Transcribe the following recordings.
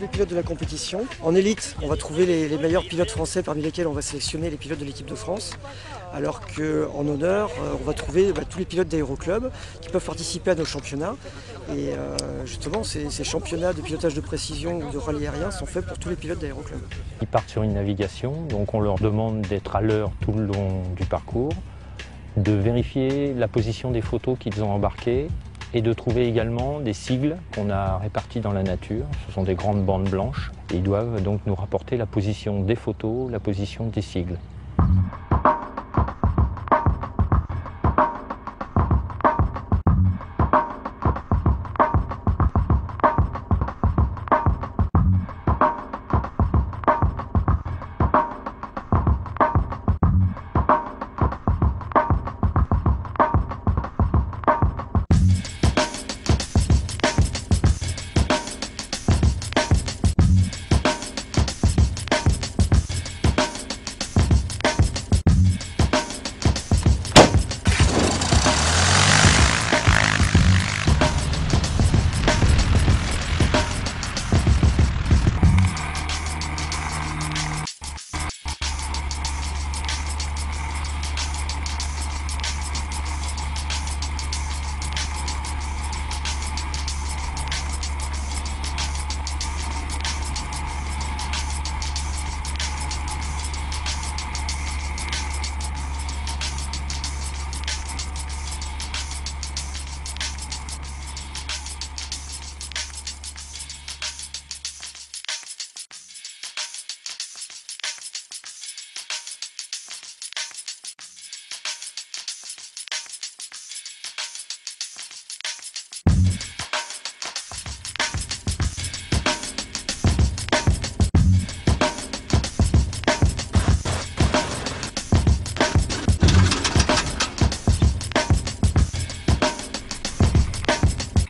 les pilotes de la compétition. En élite, on va trouver les meilleurs pilotes français parmi lesquels on va sélectionner les pilotes de l'équipe de France. Alors qu'en honneur, on va trouver tous les pilotes d'aéroclub qui peuvent participer à nos championnats. Et justement, ces championnats de pilotage de précision ou de rallye aérien sont faits pour tous les pilotes d'aéroclub. Ils partent sur une navigation, donc on leur demande d'être à l'heure tout le long du parcours, de vérifier la position des photos qu'ils ont embarquées et de trouver également des sigles qu'on a répartis dans la nature. Ce sont des grandes bandes blanches et ils doivent donc nous rapporter la position des photos, la position des sigles.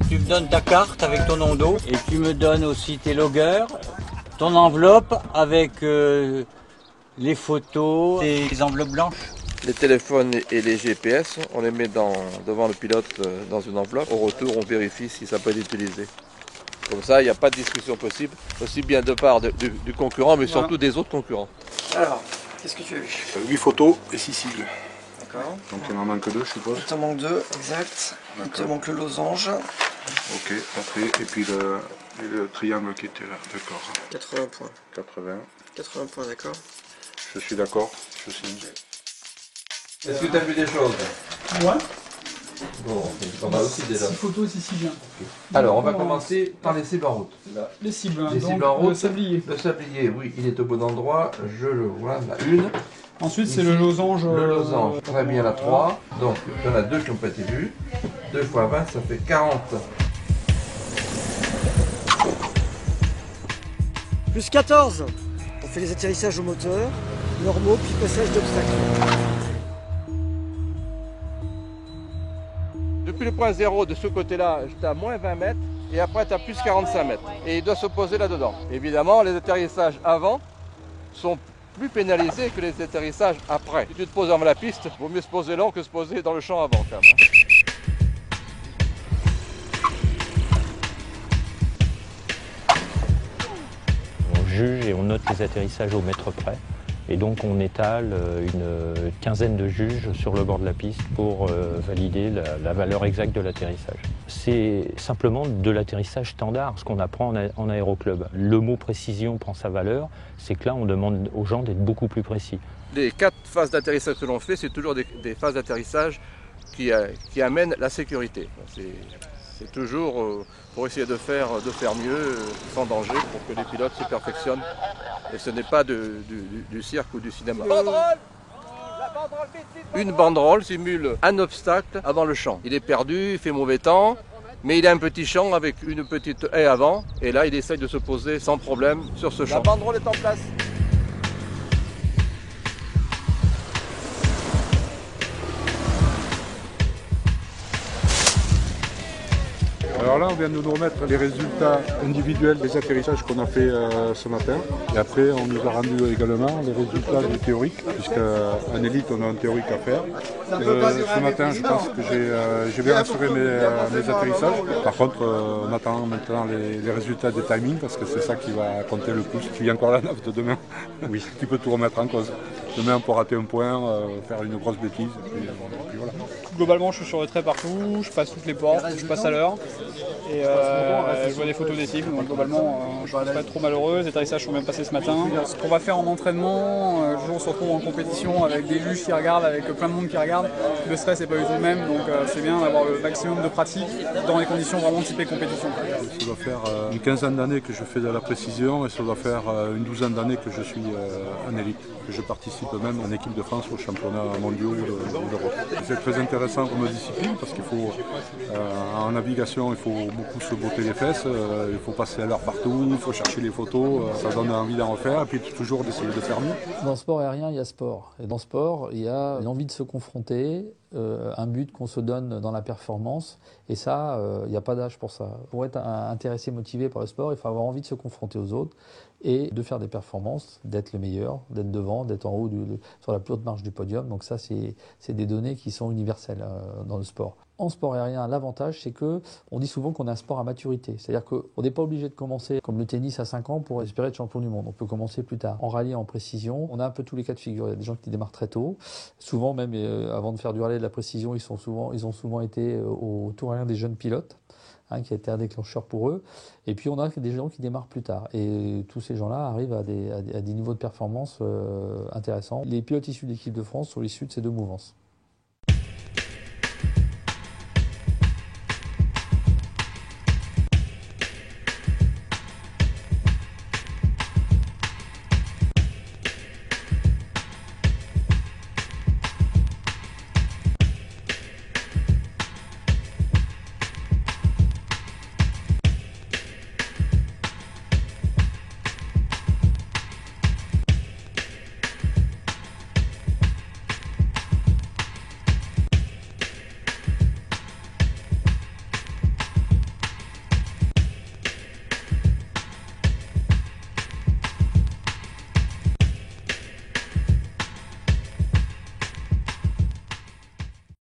Tu me donnes ta carte avec ton nom d'eau et tu me donnes aussi tes loggers, ton enveloppe avec les photos, tes enveloppes blanches. Les téléphones et les GPS, on les met devant le pilote dans une enveloppe. Au retour, on vérifie si ça peut être utilisé. Comme ça, il n'y a pas de discussion possible, aussi bien de part du concurrent, mais surtout des autres concurrents. Alors, qu'est-ce que tu as vu? 8 photos et 6 sigles. D'accord. Donc il en manque 2, je suppose. Il t'en manque 2, exact. Il te manque le losange. Ok, parfait. Et puis le triangle qui était là, d'accord. 80 points. 80. 80 points, d'accord. Je suis d'accord, je signe. Est-ce que tu as vu des choses? Ouais. Bon, on a aussi déjà. 6 photos, c'est si bien. Alors, on va commencer par les cibles en route. Les cibles, Les donc cibles en route. le sablier. Le sablier, oui, il est au bon endroit. Je le vois, la une. Ensuite, c'est Ici, le losange. Le losange, très bien, la 3. Donc, il y en a 2 qui n'ont pas été vus. 2 fois 20, ça fait 40. Plus 14. On fait les atterrissages au moteur, normaux, puis passage d'obstacles. Depuis le point 0 de ce côté-là, j'étais à moins 20 mètres. Et après, tu as plus 45 mètres. Et il doit se poser là-dedans. Évidemment, les atterrissages avant sont plus pénalisés que les atterrissages après. Si tu te poses dans la piste, il vaut mieux se poser long que se poser dans le champ avant quand même. On juge et on note les atterrissages au mètre près. Et donc on étale une quinzaine de juges sur le bord de la piste pour valider la valeur exacte de l'atterrissage. C'est simplement de l'atterrissage standard, ce qu'on apprend en aéroclub. Le mot précision prend sa valeur, c'est que là on demande aux gens d'être beaucoup plus précis. Les 4 phases d'atterrissage que l'on fait, c'est toujours des phases d'atterrissage qui amènent la sécurité. C'est toujours pour essayer de faire mieux, sans danger, pour que les pilotes se perfectionnent. Et ce n'est pas du cirque ou du cinéma. Une banderole simule un obstacle avant le champ. Il est perdu, il fait mauvais temps, mais il a un petit champ avec une petite haie avant. Et là, il essaye de se poser sans problème sur ce champ. La banderole est en place. Alors là, on vient de nous remettre les résultats individuels des atterrissages qu'on a fait ce matin. Et après, on nous a rendu également les résultats du théorique, puisqu'en élite, on a un théorique à faire. Ce matin, je pense que j'ai bien assuré mes atterrissages. Par contre, on attend maintenant les résultats des timings, parce que c'est ça qui va compter le plus. Tu viens encore la neuf de demain. Oui, tu peux tout remettre en cause. Demain, on peut rater un point, faire une grosse bêtise, et puis voilà. Globalement, je suis sur le trait partout, je passe toutes les portes, je passe à l'heure. Et je vois des photos des cycles, donc globalement, je ne pense pas être trop malheureux. Les atterrissages sont bien passés ce matin. Ce qu'on va faire en entraînement, le jour où on se retrouve en compétition avec des juges qui regardent, avec plein de monde qui regarde, le stress n'est pas du tout le même, donc c'est bien d'avoir le maximum de pratique dans les conditions vraiment typées compétition. Ça doit faire une quinzaine d'années que je fais de la précision et ça doit faire une douzaine d'années que je suis en élite, que je participe même en équipe de France aux championnats mondiaux d'Europe. C'est très intéressant comme discipline parce qu'il faut, en navigation, il faut beaucoup se botter les fesses, il faut passer à l'heure partout, il faut chercher les photos, ça donne envie d'en refaire et puis toujours d'essayer de faire mieux. Dans le sport aérien, il y a sport. Et dans le sport, il y a l'envie de se confronter, un but qu'on se donne dans la performance. Et ça, il n'y a pas d'âge pour ça. Pour être intéressé, motivé par le sport, il faut avoir envie de se confronter aux autres et de faire des performances, d'être le meilleur, d'être devant, d'être en haut sur la plus haute marche du podium. Donc ça, c'est des données qui sont universelles dans le sport. En sport aérien, l'avantage, c'est que on dit souvent qu'on a un sport à maturité. C'est-à-dire qu'on n'est pas obligé de commencer comme le tennis à 5 ans pour espérer être champion du monde. On peut commencer plus tard. En rallye, en précision, on a un peu tous les cas de figure. Il y a des gens qui démarrent très tôt. Souvent, même avant de faire du rallye de la précision, ils ont souvent été au tour aérien des jeunes pilotes, qui a été un déclencheur pour eux. Et puis, on a des gens qui démarrent plus tard. Et tous ces gens-là arrivent à des niveaux de performance intéressants. Les pilotes issus de l'équipe de France sont issus de ces deux mouvances.